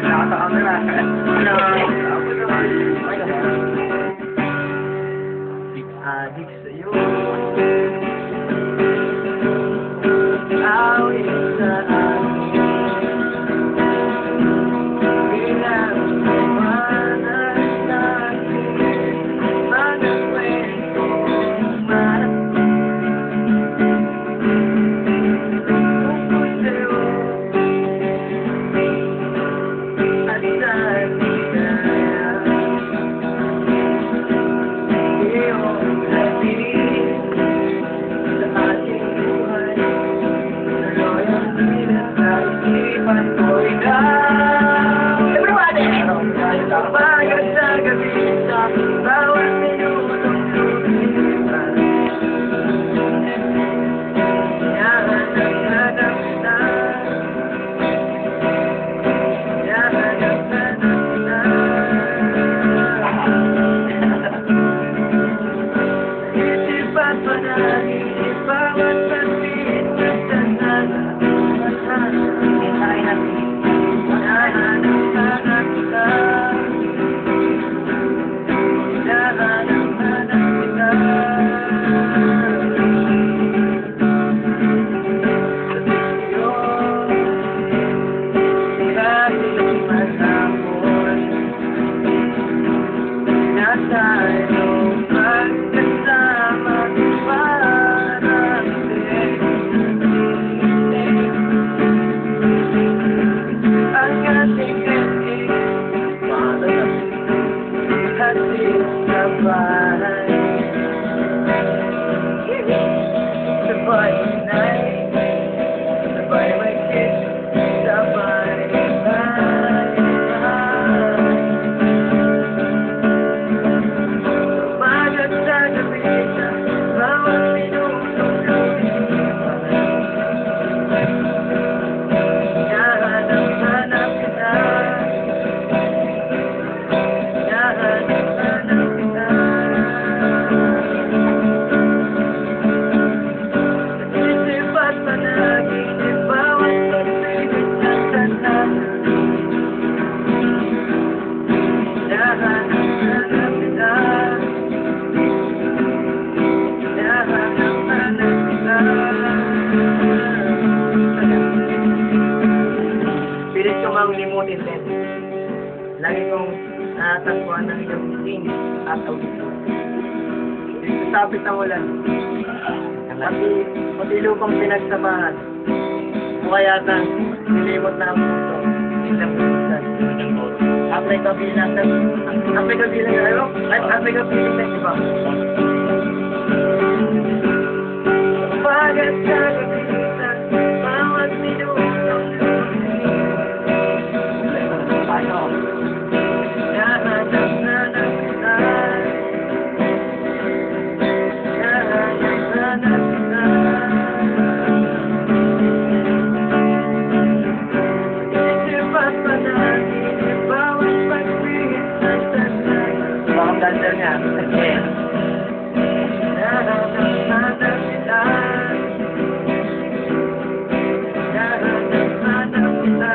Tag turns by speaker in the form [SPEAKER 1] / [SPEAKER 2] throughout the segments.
[SPEAKER 1] Nakata camera. Adik sa'yo. Awit sa akin. Bilang iwanan natin. Magkwento tungkol sa'yo. At saan ligaya. Iyong hatid sa ating buhay. Tuloy ang pinakaisipan ko'y na. Pagod sa gabi sa bawat minutong lumipas. Hanap-hanap na. Hanap-hanap na. Isip at panaginip, bawat pagpit na sanala. Hanap-hanap na. Sabay night, sabay mag-kiss, sabay night. Umagat sa gabi sa bawat minutong lumipas. Hanap-hanap kita. Hanap-hanap kita. Isip at panaginip, bawat pagpigit na sanala. Hanap-hanap kita. Hanap-hanap kita. Pilit ko mang limutin din. Lagi kong natagpuan ng iyong tingin at audition. Sapit ang ulan. Pati lupang pinagsabahan. Mukha yata nilimot na ang puso. Isang puso. Apay kabilang na ano? Apay kabilang na iba. Pagod sa gabitan, bawat minutong lumipas. Ano? Hanap-hanap kita. Hanap-hanap kita. Isip at panaginip, bawat pagpihit na sanala. Bakang dancer niya. Hanap-hanap kita. Hanap-hanap kita.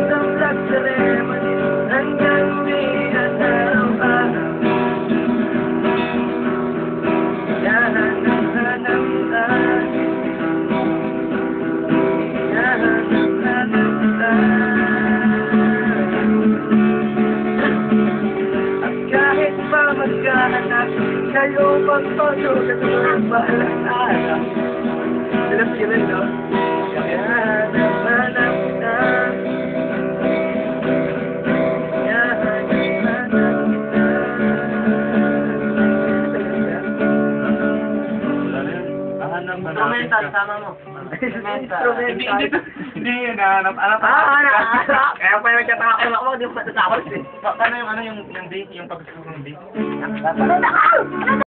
[SPEAKER 1] Tumlag sa lemon, hanggang umihan araw-araw. Hanap-hanap kita. Hanap-hanap kita. At kahit pa magkahanap, kayo magpasulat ng balang araw. Silap sila, no? Hanap-hanap kita. Hanap-hanap kita. Instrumental, sama mo. Instrumental.
[SPEAKER 2] Hindi yun, nahanap. Hanap.
[SPEAKER 1] Kaya pa yung nagtatakol ako, di mo matatapos eh.
[SPEAKER 2] Paano yung bass, yung pagsusunod bass?
[SPEAKER 1] Ano na ka?